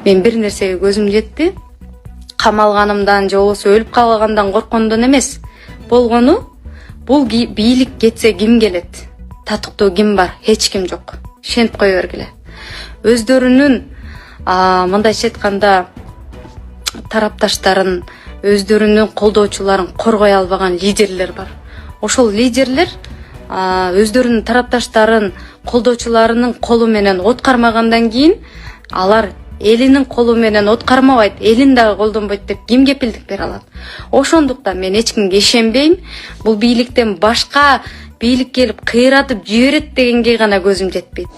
Мен бир нерсеге көзүм жетти. Камалганымдан же болбосо өлүп калгандан корккондон эмес. Болгону бул бийлик кетсе ким келет? Татыктуу ким бар? Эч ким жок. Ишенип кое бергиле. Өздөрүнүн мындайча айтканда тарапташтарын, өздөрүнүн колдоочуларын коргой албаган лидерлер бар. Ошол лидерлер өздөрүнүн тарапташтарын, колдоочуларынын колу менен от кармагандан кийин алар элинин колу менен от кармабайт, элин дагы колдонбойт деп ким кепилдик бере алат? Ошондуктан мен эч кимге ишенбейм. Бул бийликтен башка бийлик келип кыйратып жиберет дегенге гана көзүм жетпейт.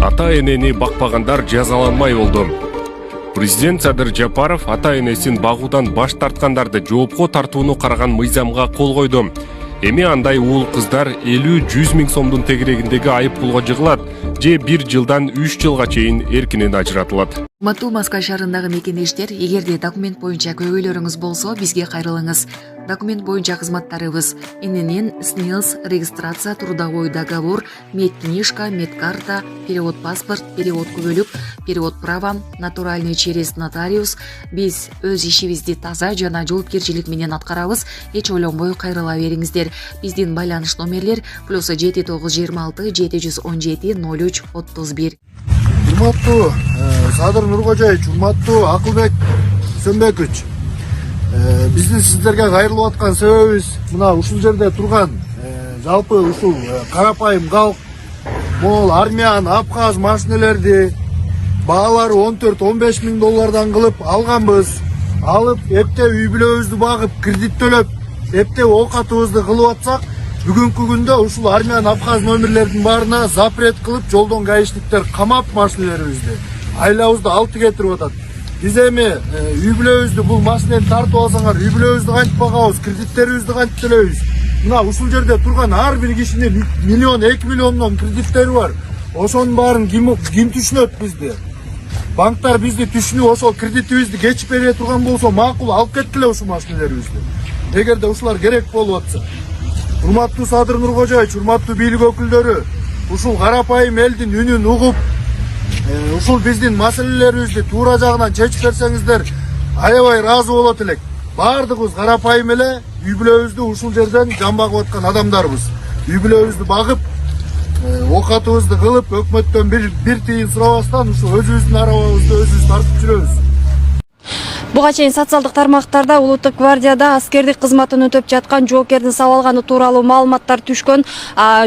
Ата-энени бакпагандар жазаланмай болду. Президент Садыр Жапаров ата-энесин багуудан баш тарткандарды жоопко тартууну караган мыйзамга кол койду. Эми андай уул кыздар 50-100 миң сомдун тегерегиндеги айып пулга жыгылат же 1 жылдан 3 жылга чейин эркинен ажыратылат. Урматтуу Москва шаарындагы мекенештер, эгерде документ боюнча көйгөйлөрүңүз болсо, бизге кайрылыңыз. Документ боюнча кызматтарыбыз: ИНН, СНИЛС, регистрация, трудовой договор, медкнижка, медкарта, перевод паспорт, перевод күбөлүк, перевод права, натуральный через нотариус. Биз өз ишибизди таза жана жоопкерчилик менен аткарабыз. Эч ойлонбой кайрыла бериңиздер. Биздин байланыш номерлер +7926 717 03 31. Урматтуу Садыр Нуркожоевич, урматтуу Акылбек Сөнбекович, биздин сиздерге кайрылып аткан себебибиз мына ушул жерде турган жалпы ушул карапайым калк, могул армян, абхаз машинелерди баалары 14-15 миң доллардан кылып алганбыз. Алып, эптеп үй бүлөбүздү багып, кредит төлөп, эптеп оокатыбызды кылып атсак, бүгүнкү күндө ушул армян, абхаз номерлердин баарына запрет кылып, жолдон гаишниктер камап машинелерибизди, айлабызды алты кетирип атат. Биз эми үй бүлөбүздү бул машинени тартып алсаңар, үй бүлөбүздү кантип багабыз, кредиттерибизди кантип төлөйбүз? Мына ушул жерде турган ар бир кишинин 1 миллион, 2 миллиондон кредиттери бар. Ошонун баарын ким түшүнөт бизди? Банктар бизди түшүнүп, ошол кредитибизди кечип бере турган болсо макул, алып кеткиле ушул машинелерибизди. Эгерде ушулар керек болуп атса. Урматтуу Садыр Нуркожоевич, урматтуу бийлик өкүлдөрү, ушул карапайым элдин үнүн угуп, ушул биздин маселелерибизди туура жагынан чечип берсеңиздер, аябай ыраазы болот элек. Баардыгыбыз карапайым эле үй бүлөбүздү ушул жерден жан багып аткан адамдарбыз. Үй бүлөбүздү багып, оокатыбызды кылып, өкмөттөн бир тыйын сурабастан ушул өзүбүздүн арабабызды өзүбүз тартып жүрөбүз. Буга чейин социалдык тармактарда Улуттук гвардияда аскердик кызматын өтөп жаткан жоокердин сабалганы тууралуу маалыматтар түшкөн.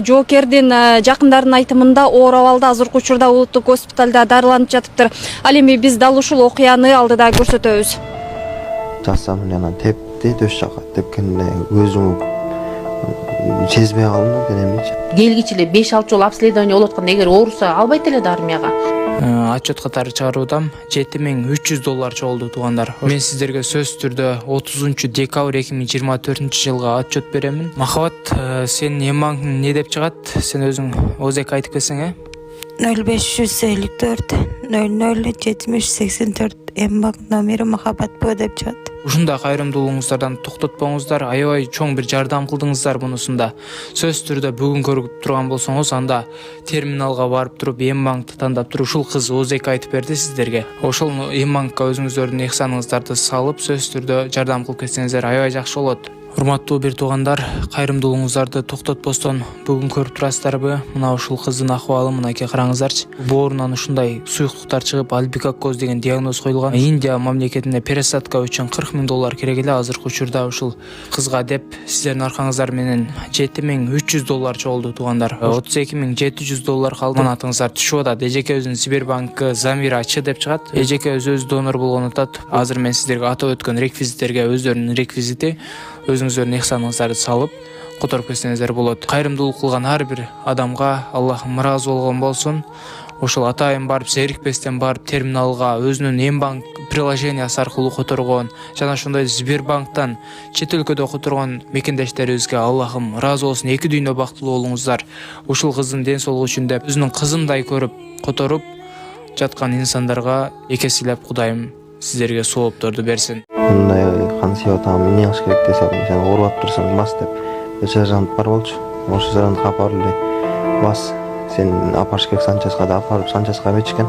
Жоокердин жакындарынын айтымында оор абалда азыркы учурда улуттук госпиталда дарыланып жатыптыр. Ал эми биз дал ушул окуяны алдыда көрсөтөбүз. Жасам жана тепти, төш жака тепкенде өзүм сезбей калдым денемичи. Келгичи эле 5-6 жолу обследование болуп атканда эгер ооруса албайт эле армияга. Отчет катары чыгаруудам $7300 чогулду туугандар. Мен сиздерге сөз түрдө 30 декабрь 2024 жылга отчет беремин. Махабат, сен эмбанк не деп чыгат? Сен өзүң ОЗК айтып келсең, 0554 00 70 84 эмбанк номери Махабат Б деп чыгат. Ушундай кайрымдуулугуңуздардан токтотпоңуздар, аябай чоң бир жардам кылдыңыздар мунусунда. Сөз түрдө бүгүн көрүп турган болсоңуз, анда терминалга барып туруп эмбанкты тандап туруп, ушул кыз ОЗК айтып берди сиздерге. Ошол эмбанкка өзүңүздөрдүн ыхсаныңыздарды салып, сөз түрдө жардам кылып кетсеңиздер аябай жакшы болот. Урматтуу бир туугандар, кайрымдуулугуңуздарды токтотпостон бүгүн көрүп турасыздарбы? Мына ушул кыздын акыбалы мынакей караңыздарчы. Боорунан ушундай суюктуктар чыгып, альбикакоз деген диагноз коюлган. Индия мамлекетинде пересадка үчүн $40,000 керек эле. Азыркы учурда ушул кызга деп сиздердин аркаңыздар менен $7,300 чогулду туугандар. $32,700 калды. Манатыңыздар түшүп атат. Эжекебиздин Сбербанкы Замира Ч деп чыгат. Эжекебиз өз донор болгон атат. Азыр мен сиздерге атап өткөн реквизиттерге өздөрүнүн реквизити өзүңүздөрдүн ихсаныңыздарды салып которуп кетсеңиздер болот. Кайрымдуулук кылган ар бир адамга Аллахым ыраазы болгон болсун. Ошол атайын барып зерикпестен барып терминалга өзүнүн Мбанк приложениясы аркылуу которгон жана ошондой Сбербанктан чет өлкөдө которгон мекендештерибизге Аллахым ыраазы болсун. Эки дүйнө бактылуу болуңуздар. Ушул кыздын ден соолугу үчүн деп өзүнүн кызындай көрүп которуп жаткан инсандарга экесилеп Кудайым сиздерге соопторду берсин. Мындай кан сыйып атам, эмне кылыш керек десем, сен ооруп турсаң бас деп. Сержант бар болчу. Ошо сержантка апарып эле бас, сен апарыш керек Санческа да апарып Санческа беришкен.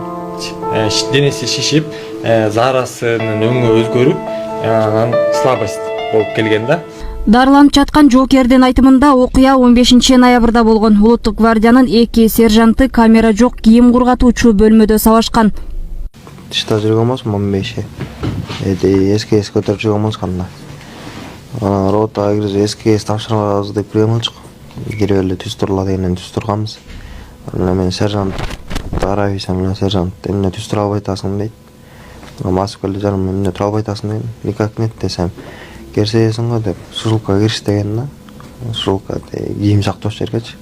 Денеси шишип, заарасынын өңү өзгөрүп, анан слабость болуп келген да. Дарыланып жаткан жоокердин айтымында окуя 15 ноябрда болгон. Улуттук гвардиянын 2 сержанты камера жок кийим кургатуучу бөлмөдө сабашкан. Тышта жүргөн болсун 15. СКС көтөрүп жүргөн болушкан да. Ротага кирип СКС тапшырабыз деп кирген болчук. Кирип эле түз турла дегенден түз турганбыз. Мен сержант Арависам менен сержант эмне түз тура албай атасың дейт. Басып келди жаным, эмне тура албай атасың дейм. Никак нет десем, керсейсиң го деп сушилкага кириш деген да. Сушилка кийим сактоочу жергечи.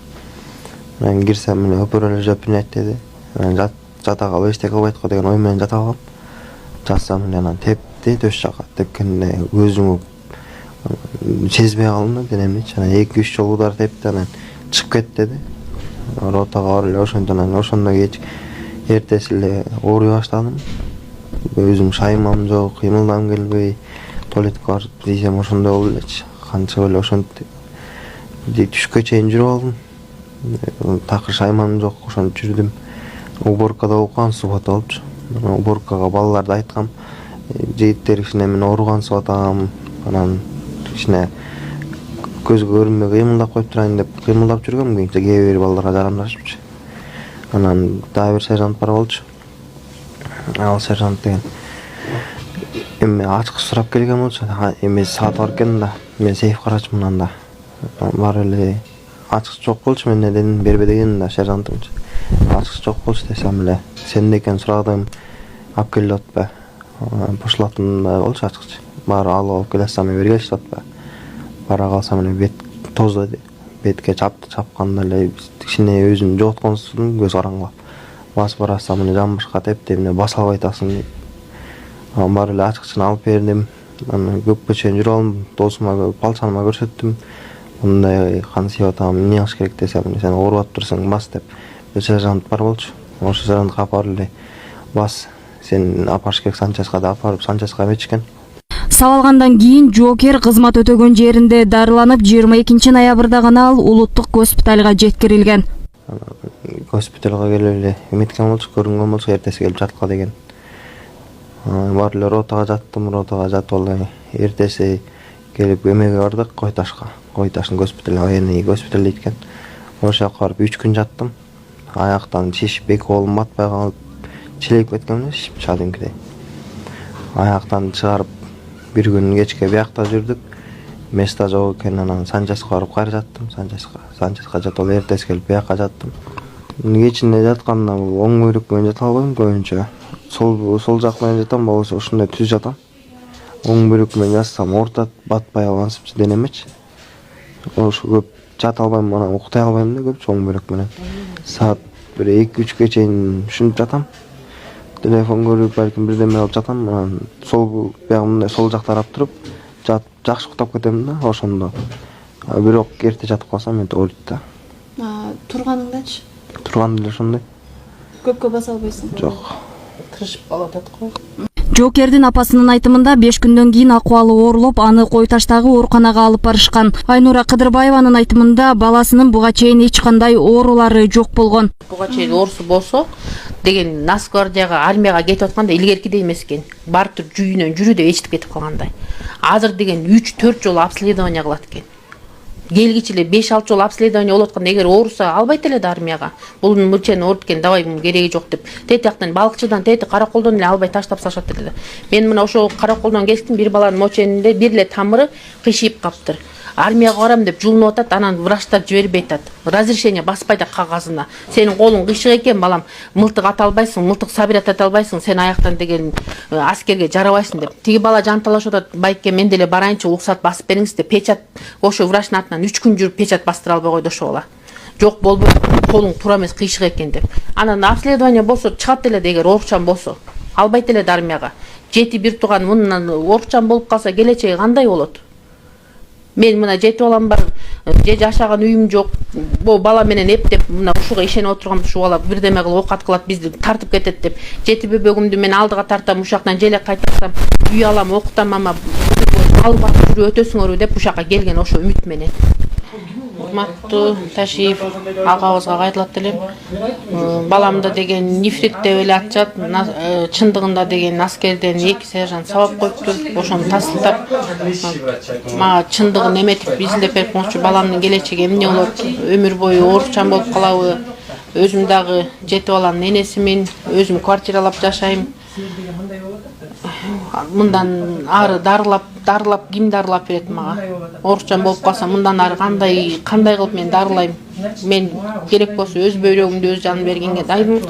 Мен кирсем мына өпөрөлө жеп принять деди. Мен жата калып эчтеке кылбайт го деген ой менен жата калгам. Жатсам анан тепти төш жака. Тепкенде көзүмө сезбей калдым да денемди. Анан 2-3 жолу удар тепти, анан чыгып кет деди. Ротага барып эле ошондо кеч эртеси эле ооруй баштадым. Өзүм шаймам жок, кыймылдагым келбей, туалетке барып десем ошондой болду элечи. Канча эле ошентип түшкө чейин жүрүп алдым. Такыр шаймам жок, ошентип жүрдүм. Уборкада болуп калган суббота болчу. Уборкага балаларды айткам, жигиттер кичине мен ооруган атам, анан кичине көзгө көрүнбөй кыймылдап коюп турайын деп кыймылдап жүргөм, кээ бир балдарга жарандашыпчы. Анан дагы бир сержант бар болчу. Ал сержант деген эми ачкыч сурап келген болчу. Эми саат бар экен да, мен сейф карачмын да. Бар эле ачкыч жок болчу, мен дедим бербе деген да сержантымчы. Ачкыч жок болчу десем эле, сен экен сурадым, алып келип атпы. Пошлатын болчу ачкыч. Баары алып келсем бергелишип атпы. Бара калсам эле бет тозду деди. Бетке чапканда эле кичине өзүн жотконсун көз караңгылап. Басып барасам эле жамбашка тепти, эмне баса албай атасың дейт. Бар эле ачкычын алып бердим. Анан көпкө чейин жүрүп алдым, досума, балчаныма көрсөттүм. Мындай кан сыйып атам, эмне кылыш керек десем, сен ооруп турсаң бас деп. Сержант бар болчу. Ошо сержантка апарып эле бас, сен апарыш керек Санческа да апарып Санческа беришкен. Сабалгандан кийин жоокер кызмат өтөгөн жеринде дарыланып 22 ноябрда гана ал улуттук госпиталга жеткирилген. Госпиталга келип эле эметкен болчу, көрүнгөн болчу, эртеси келип жаткыла деген. Бар эле ротага жатып эле эртеси келип эмеге бардык, Койташтын госпиталына, военный госпиталь дейт экен. Ошол жака барып 3 күн жаттым. Аяктан шишип, эки колум батпай калып, чилейип кеткен эле, шишип чыгадымкидей. Аяктан чыгарып бир күн кечке биякта жүрдүк. Места жок экен, анан Санческа барып кайра жаттым. Санческа жатып эле эртеси келип биякка жаттым. Кечинде жатканда оң бөйрөк менен жата албайм көбүнчө. Сол жак менен жатам, болбосо ушундай түз жатам. Оң бөйрөк менен жатсам орта батпай алгансыпчы денемечи. Ошо көп жата албайм, анан уктай албайм да көпчү оң бөйрөк менен. Саат 1-2-3 чейин ушинтип жатам. Телефон көрүп, балким бирдеме алып жатам, анан сол биягымда сол жакта карап туруп, жакшы уктап кетем да, ошондо. Бирок эрте жатып калсам мен ооруйт да. Турганыңдачы? Турганда эле ошондой. Көпкө баса албайсың? Жок. Тырышып калып атат го. Жоокердин апасынын айтымында 5 күндөн кийин акыбалы оорулоп, аны Кой Таштагы ооруканага алып барышкан. Айнура Кыдырбаеванын айтымында баласынын буга чейин эч кандай оорулары жок болгон. Буга чейин оорусу болсо деген Нацгвардияга, армияга кетип атканда илгеркидей эмес экен. Бар тур жүйүнөн жүрү деп эчитип кетип калгандай. Азыр деген 3-4 жолу обследование кылат экен. Келгичи эле 5-6 жолу обследование болуп атканда эгер ооруса албайт эле армияга. Бул мурчен ооруп экен, давай мунун кереги жок деп. Тетияктан балыкчыдан, караколдон эле албай таштап салышат эле. Мен мына ошо караколдон келиштим, бир баланын моченинде бир эле тамыры кыйшыйып каптыр. Армияга барам деп жулунуп атат, анан врачтар жибербей атат. Разрешение баспайт кагазына. Сенин колуң кыйшык экен, балам, мылтык ата албайсың, мылтык сабират ата албайсың, сен аяктан деген аскерге жарабайсың деп. Тиги бала жанталашып атат, байке мен деле барайынчы, уруксат басып бериңиз деп печат ошо врачтын атынан 3 күн жүрүп печат бастыра албай койду ошо бала. Жок болбойт, колуң туура эмес, кыйшык экен деп. Анан обследование болсо чыгат эле эгер оорукчан болсо. Албайт эле армияга. Жети бир тууган мундан оорукчан болуп калса келечеги кандай болот? Мен мына жети балам бар, же жашаган үйүм жок. Бу бала менен эптеп мына ушуга ишенип отургам, ушу бала бирдеме кылып оокат кылат, бизди тартып кетет деп. Жети бөбөгүмдү мен алдыга тартам, ушактан желе кайтарсам, үй алам, окутам, ама алып жүрүп өтөсүңөрбү деп ушакка келген ошо үмүт менен. Урматтуу Ташиев агабызга кайталат элем. Баламда деген нефрит деп эле атышат. Чындыгында деген аскерден 2 сержант сабап коюптур. Ошону тасылтап, мага чындыгын эметип изилдеп берип коңчу, баламдын келечеги эмне болот? Өмүр бою оорукчан болуп калабы? Өзүм дагы 7 баланын энесимин, өзүм квартиралап жашайм. Мындан ары дарылап ким дарылап берет мага? Оорукчан болуп калса мындан ары кандай кылып мен дарылайм? Мен керек болсо өз бөйрөгүмдү өз жанын бергенге дайынмын.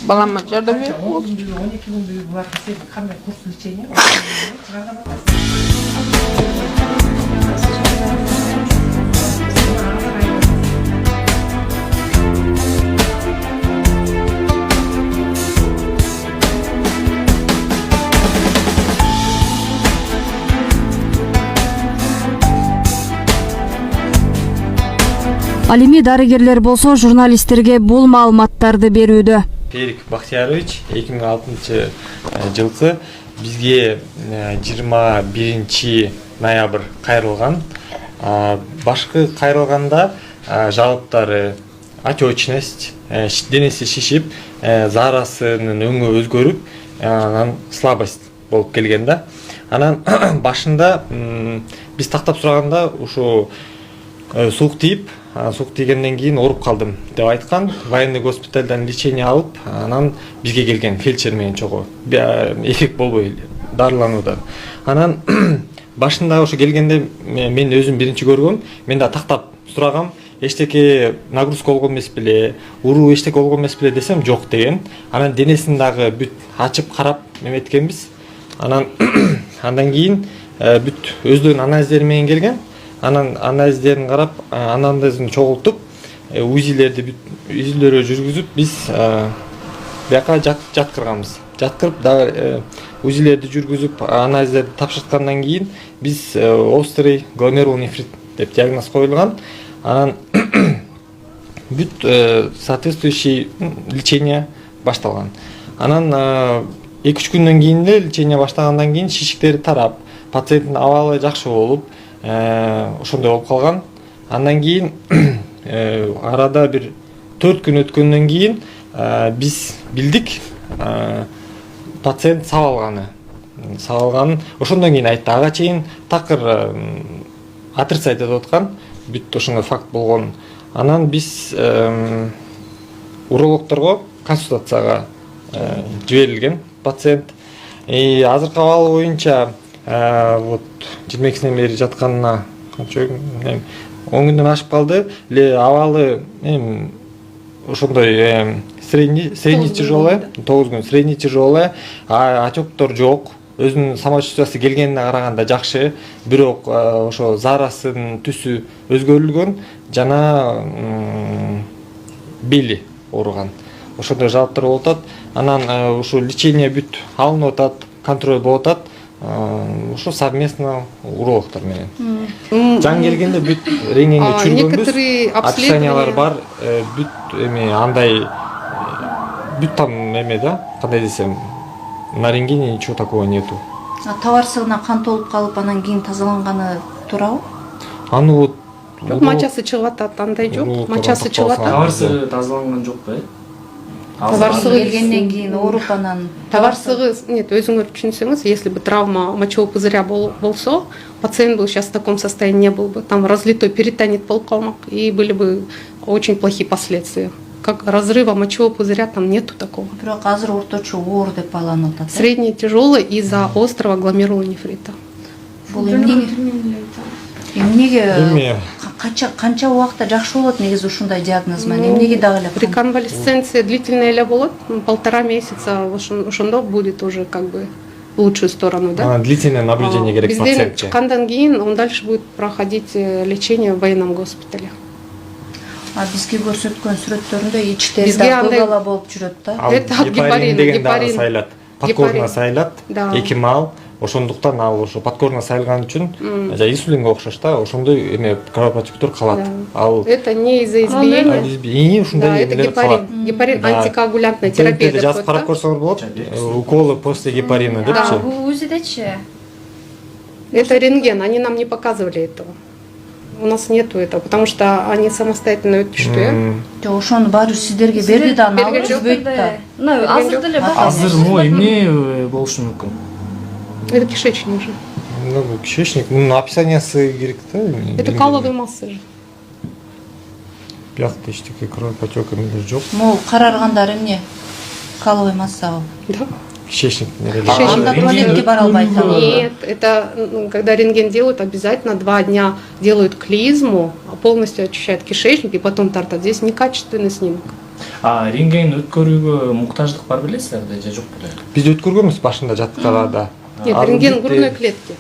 Балама жардам берип. 12 күндү булар кандай курс лечения? Ал эми дарыгерлер болсо журналисттерге бул маалыматтарды берүүдө. Перик Бахтиярович 2006 жылкы бизге 21 ноябрь кайрылган. Башкы кайрылганда жабыттары отечность, денеси шишип, заарасынын өңү өзгөрүп, анан слабость болуп келген да. Анан башында биз тактап сураганда ушу суук тийип, суук тийгенден кийин ооруп калдым деп айткан. Военный госпитальдан лечение алып, анан бизге келген фельдшер менен чогуу. Эффект болбой дарылануудан. Анан башында ошо келгенде мен өзүм биринчи көргөм, мен да тактап сурагам, эчтеке нагрузка болгон эмес беле, уруу эчтеке болгон эмес беле десем, жок деген. Анан денесин дагы бүт ачып карап эметкенбиз. Андан кийин бүт өздөрүнүн анализдери менен келген. Анан анализдерин карап, анализдерин чогултуп, үзүлөрү жүргүзүп, биз бияка жаткырганбыз. Жаткырып, дагы үзүлөрдү жүргүзүп, анализдерди тапшырткандан кийин биз острый гломерулный нефрит деп диагноз коюлган. Анан бүт соответствующий лечение башталган. Анан 2-3 күндөн кийин лечение баштагандан кийин шишиктери тарап, пациенттин абалы жакшы болуп, ошондой болуп калган. Андан кийин арада бир 4 күн өткөндөн кийин биз билдик пациент сабалганын. Ошондон кийин айтты, ага чейин такыр отрицать этип аткан, бүт ошондой факт болгон. Анан биз урологторго консультацияга жиберилген пациент. Азыркы абалы боюнча вот 22-синен бери жатканына 10 күндөн ашып калды. Абалы ошондой средний тяжелый, 9 күн средний тяжелый, отектор жок. Өзүнүн самочувствиясы келгенине караганда жакшы, бирок ошо заарасынын түсү өзгөрүлгөн жана бели ооруган. Ошондой жабыттар болуп атат. Анан ушу лечение бүт алынып атат, контроль болуп атат. Ошо совместно урологдор менен. Жан келгенде бүт рентгенге чүргөнбүз. Описаниялар бар, бүт андай бүт там да, кандай десем, На рентгене ничего такого нету. Товарсыгына кан толуп калып анан кийин тазаланганы туурабы? Аны вот Жок, мачасы чыгып атат, андай жок. Мачасы чыгып атат. Товарсыгы тазаланган жок беле? Товарсыгы келгенден кийин ооруп анан Товарсыгы, нет, өзүңөр түшүнсөңүз, если бы травма мочевого пузыря болсо, пациент был сейчас в таком состоянии не был бы. Там разлитой перитонит болуп калмак, и были бы очень плохие последствия. Как разрыва мочевого пузыря там нету такого. бирок азыр орточо оор деп байланып атат. Средний тяжелый из-за острого гломерулонефрита. Бул эмнеге канча убакытта жакшы болот негизи ушундай диагноз менен? Эмнеге дагы эле? Реконвалесценция длительная эле болот, 1,5 месяца ошондо будет уже как бы в лучшую сторону, да? Длительное наблюдение керек Бизден пациентке. чыккандан кийин он дальше будет проходить лечение в военном госпитале. Бизге көрсөткөн сүрөттөрүндө ичтери Бизге да андай- көк ала болуп жүрөт да. Это от гепарина, деген дагы гепарин. сайлат. Подкорно Гепарин. сайлат, Да. 2 мал. Ошондуктан ал ошо подкорно сайылган үчүн инсулинге окшош да, ошондой эме кровопотектор калат. Да. Ал Это не из-за избиения. ушундай Да, это эмелер калат. гепарин. Гепарин Да. антикоагулянтная терапия деп жазып коет, карап да? көрсөңөр болот. Уколы после гепарина депчи. УЗИдечи? Это рентген, они нам не показывали этого. У нас нету этого, потому что они самостоятельно өтүштү. Жок, ошону баары сиздерге берди да, аны алып Берген жок. үзбөйт да. азыр деле бар. Азыр эмне болушу мүмкүн? Это кишечник же. Ну, кишечник, ну, описаниясы керек да. Это каловые массы же. Биякта эчтеке кровопотек эмелер жок. Могу караргандар эмне? Каловый масса. Да. Кишечник Анда туалетке бара албайт да. Нет, это когда рентген делают, обязательно 2 дня делают клизму, полностью очищают кишечник и потом тартат. Здесь некачественный снимок. Рентген өткөрүүгө муктаждык бар белесиздерби же жок беле? Биз өткөргөнбүз башында жаткалада. Нет, рентген грудной клетки.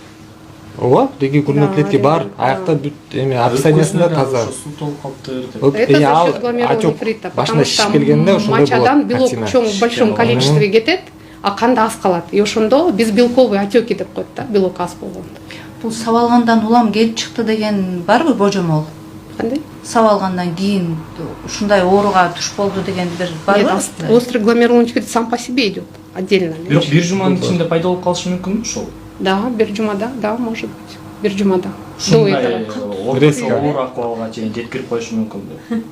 Ооба, деги грудной Да, клетки бар. рентген, Аякта бүт эме описаниясында таза. Суу толуп калыптыр деп. Это за счет гломерулонефрита, потому башында что шиш келгенде ошондой мочадан болот. белок чоң в большом количестве кетет, а канда аз калат. И ошондо безбелковый отеки деп коет да, белок аз болгондо. Бул сабалгандан улам келип чыкты деген барбы божомол? Кандай? Сабалгандан кийин ушундай ооруга туш болду деген бир Нет, барбы? острый гломерулонефрит сам по себе идет отдельно. Бирок бир жуманын ичинде пайда болуп калышы мүмкүнбү ушул? Да, биржумада, да, может быть. Биржумада. До этого. Ортосо оор акыбалга чейин жеткирип коюшу мүмкүнбү?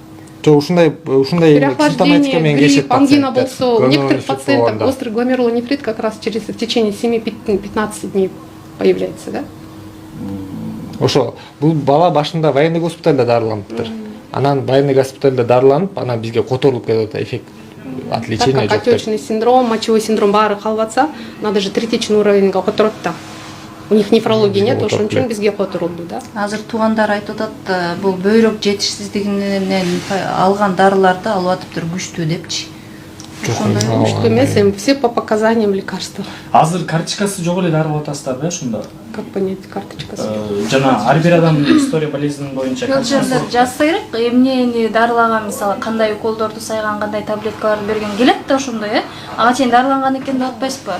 Жок, ушундай симптоматика Переохлаждение, менен келишет грипп, ангина пациенттер. болсо, у некоторых Гломерулонефрит пациентов болгондо. острый гломерулонефрит как раз в течение 7-15 дней появляется, да? Ошо, бул бала башында военный госпитальда дарыланыптыр. Анан военный госпитальда дарыланып, анан бизге которулуп келип атат, эффект от Так лечения как жок деп. отечный синдром, мочевой синдром баары калып атса, надо же третичный уровеньге которот да. У них нефрологии нет, ошон үчүн бизге которулду, да? Азыр туугандар айтып атат, бул бөйрөк жетишсиздигинен алган дарыларды алып атыптыр күчтүү депчи. Ошондой Что эмес, все по показаниям лекарства. Азыр карточкасы жок эле дарылап атасыздарбы ошондо? Как понять карточкасы? Жана ар бир адамдын история болезни боюнча карточкасы Жерлер жазса керек, эмнени дарылаган, мисалы кандай уколдорду сайган, кандай таблеткаларды берген келет да ошондой, ага чейин дарыланган экен деп атпайсызбы?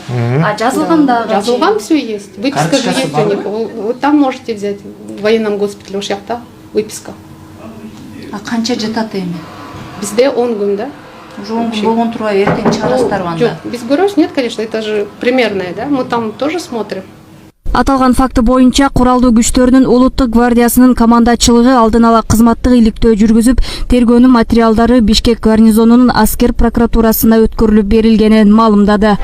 Жазылган дагы. Жазылган все есть. Выписка же Карточкасы есть у них. бар? Вот там можете взять в военном госпитале, ошол жакта выписка. Канча жатат эми? Бизде 10 күн, да? Уже 10 күн болгон турбайбы, эртең чыгарасыздарбы анда? Жок, без көрөш нет, конечно, это же примерное, да? Мы там тоже смотрим. Аталган факты боюнча куралдуу күчтөрүнүн улуттук гвардиясынын командачылыгы алдын ала кызматтык иликтөө жүргүзүп, тергөөнүн материалдары Бишкек гарнизонунун аскер прокуратурасына өткөрүлүп берилгенин маалымдады.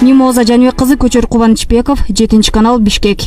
Нимоза Жаныбек кызы, Көчөр Кубанычбеков, 7 канал, Бишкек.